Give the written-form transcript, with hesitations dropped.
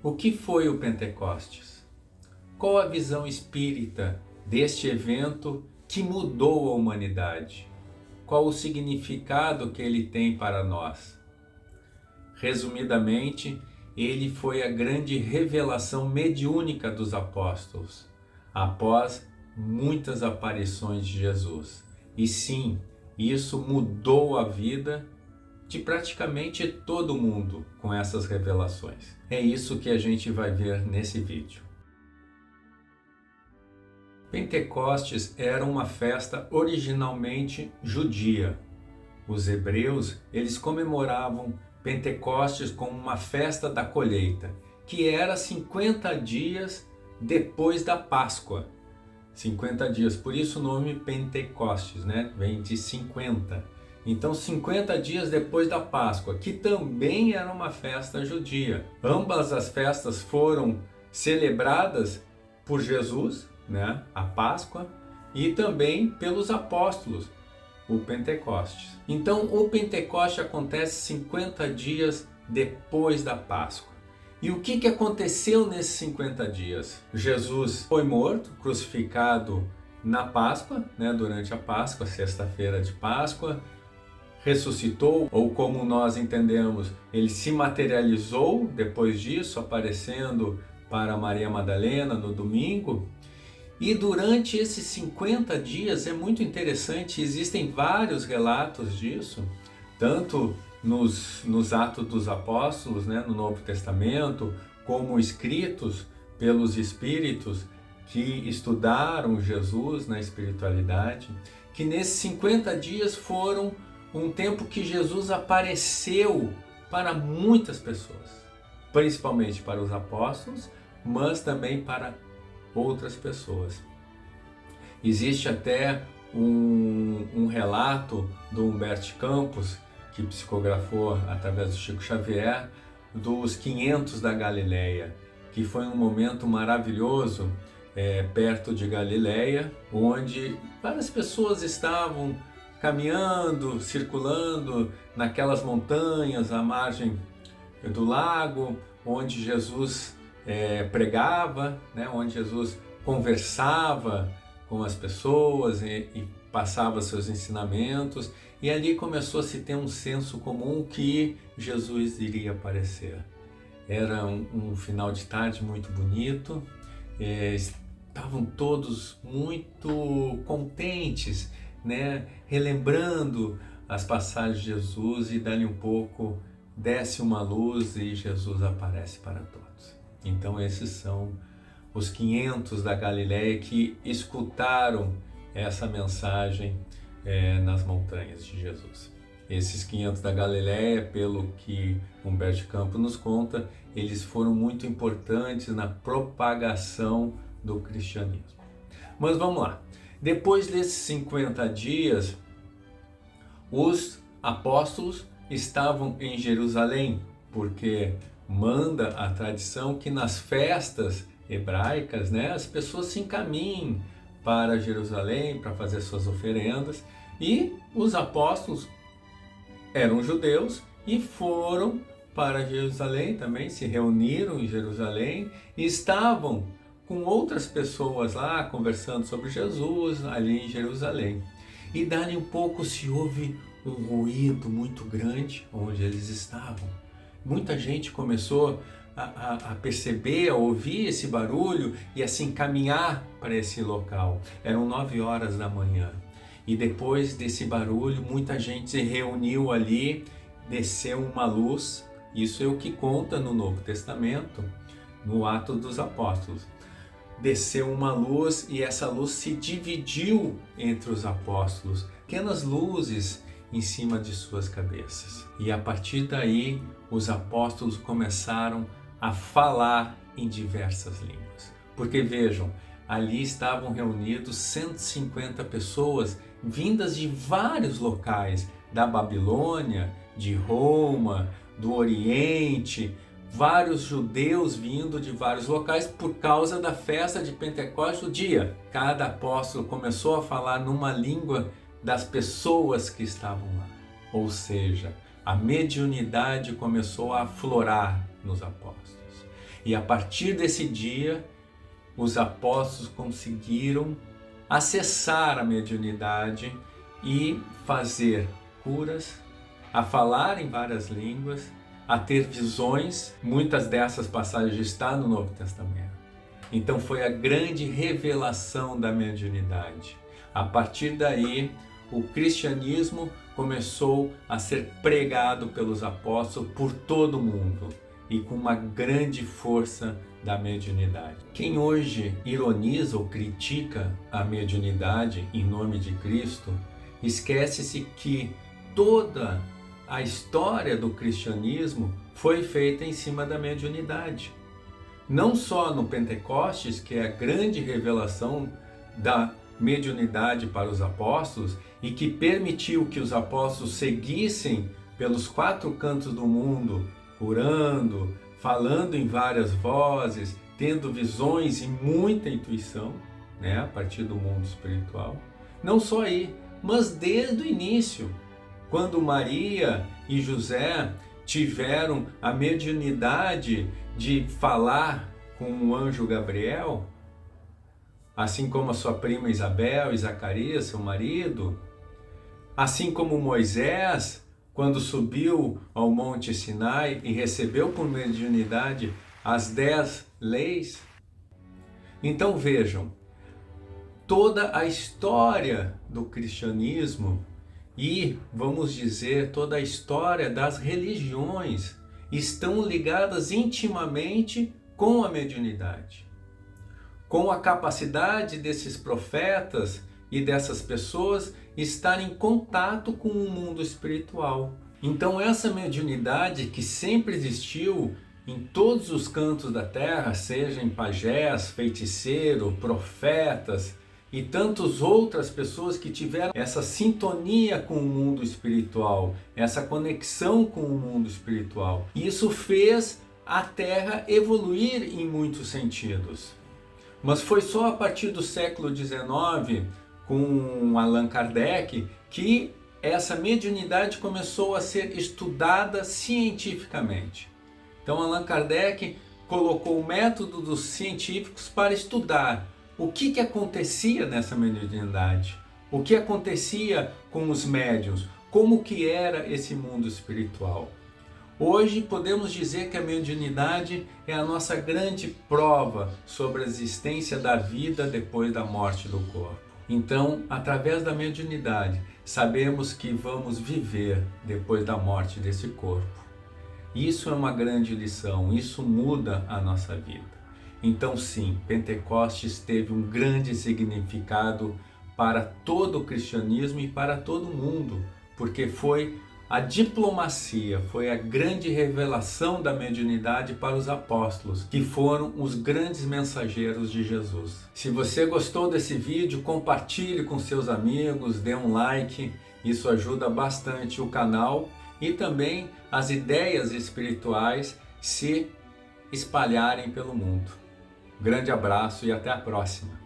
O que foi o Pentecostes? Qual a visão espírita deste evento que mudou a humanidade? Qual o significado que ele tem para nós? Resumidamente, ele foi a grande revelação mediúnica dos apóstolos, após muitas aparições de Jesus. E sim, isso mudou a vida de praticamente todo mundo com essas revelações. É isso que a gente vai ver nesse vídeo. Pentecostes era uma festa originalmente judia. Os hebreus, eles comemoravam Pentecostes como uma festa da colheita, que era 50 dias depois da Páscoa. 50 dias, por isso o nome Pentecostes, né? Vem de 50. Então 50 dias depois da Páscoa, que também era uma festa judia. Ambas as festas foram celebradas por Jesus, né? A Páscoa, e também pelos apóstolos, o Pentecostes. Então o Pentecoste acontece 50 dias depois da Páscoa. E o que aconteceu nesses 50 dias? Jesus foi morto, crucificado na Páscoa, né? Durante a Páscoa, sexta-feira de Páscoa. Ressuscitou, ou como nós entendemos, ele se materializou depois disso, aparecendo para Maria Madalena no domingo. E durante esses 50 dias é muito interessante, existem vários relatos disso, tanto nos Atos dos Apóstolos, né, no Novo Testamento, como escritos pelos espíritos que estudaram Jesus na espiritualidade, que nesses 50 dias foram um tempo que Jesus apareceu para muitas pessoas, principalmente para os apóstolos, mas também para outras pessoas. Existe até um relato do Humberto Campos, que psicografou através do Chico Xavier, dos 500 da Galileia, que foi um momento maravilhoso perto de Galileia, onde várias pessoas estavam caminhando, circulando naquelas montanhas à margem do lago, onde Jesus pregava, né, onde Jesus conversava com as pessoas e passava seus ensinamentos, e ali começou a se ter um senso comum que Jesus iria aparecer. Era um final de tarde muito bonito, estavam todos muito contentes, né, relembrando as passagens de Jesus, e dali um pouco desce uma luz e Jesus aparece para todos. Então esses são os 500 da Galileia que escutaram essa mensagem nas montanhas de Jesus. Esses 500 da Galileia, pelo que Humberto Campos nos conta, eles foram muito importantes na propagação do cristianismo. Mas vamos lá. Depois desses 50 dias, os apóstolos estavam em Jerusalém, porque manda a tradição que nas festas hebraicas, né, as pessoas se encaminhem para Jerusalém para fazer suas oferendas, e os apóstolos eram judeus e foram para Jerusalém também, se reuniram em Jerusalém e estavam com outras pessoas lá conversando sobre Jesus ali em Jerusalém. E dali um pouco se ouve um ruído muito grande onde eles estavam. Muita gente começou a perceber, a ouvir esse barulho e a se encaminhar para esse local. Eram 9 horas da manhã. E depois desse barulho, muita gente se reuniu ali, desceu uma luz. Isso é o que conta no Novo Testamento, no Atos dos Apóstolos. Desceu uma luz e essa luz se dividiu entre os apóstolos, pequenas luzes em cima de suas cabeças. E a partir daí, os apóstolos começaram a falar em diversas línguas. Porque vejam, ali estavam reunidos 150 pessoas vindas de vários locais, da Babilônia, de Roma, do Oriente, vários judeus vindo de vários locais por causa da festa de Pentecostes do dia. Cada apóstolo começou a falar numa língua das pessoas que estavam lá. Ou seja, a mediunidade começou a aflorar nos apóstolos. E a partir desse dia, os apóstolos conseguiram acessar a mediunidade e fazer curas, a falar em várias línguas, a ter visões. Muitas dessas passagens estão no Novo Testamento. Então foi a grande revelação da mediunidade. A partir daí, o cristianismo começou a ser pregado pelos apóstolos por todo o mundo e com uma grande força da mediunidade. Quem hoje ironiza ou critica a mediunidade em nome de Cristo, esquece-se que toda a história do cristianismo foi feita em cima da mediunidade. Não só no Pentecostes, que é a grande revelação da mediunidade para os apóstolos e que permitiu que os apóstolos seguissem pelos 4 cantos do mundo, curando, falando em várias vozes, tendo visões e muita intuição, a partir do mundo espiritual. Não só aí, mas desde o início, quando Maria e José tiveram a mediunidade de falar com o anjo Gabriel, assim como a sua prima Isabel e Zacarias, seu marido, assim como Moisés, quando subiu ao Monte Sinai e recebeu por mediunidade as 10 leis. Então vejam, toda a história do cristianismo e, vamos dizer, toda a história das religiões estão ligadas intimamente com a mediunidade, com a capacidade desses profetas e dessas pessoas estarem em contato com o mundo espiritual. Então essa mediunidade que sempre existiu em todos os cantos da terra, seja em pajés, feiticeiro, profetas e tantas outras pessoas que tiveram essa sintonia com o mundo espiritual, essa conexão com o mundo espiritual. Isso fez a Terra evoluir em muitos sentidos. Mas foi só a partir do século XIX, com Allan Kardec, que essa mediunidade começou a ser estudada cientificamente. Então Allan Kardec colocou o método dos científicos para estudar o que acontecia nessa mediunidade, o que acontecia com os médiuns, como que era esse mundo espiritual. Hoje podemos dizer que a mediunidade é a nossa grande prova sobre a existência da vida depois da morte do corpo. Então, através da mediunidade, sabemos que vamos viver depois da morte desse corpo. Isso é uma grande lição, isso muda a nossa vida. Então sim, Pentecostes teve um grande significado para todo o cristianismo e para todo o mundo, porque foi a diplomacia, foi a grande revelação da mediunidade para os apóstolos, que foram os grandes mensageiros de Jesus. Se você gostou desse vídeo, compartilhe com seus amigos, dê um like, isso ajuda bastante o canal e também as ideias espirituais se espalharem pelo mundo. Grande abraço e até a próxima!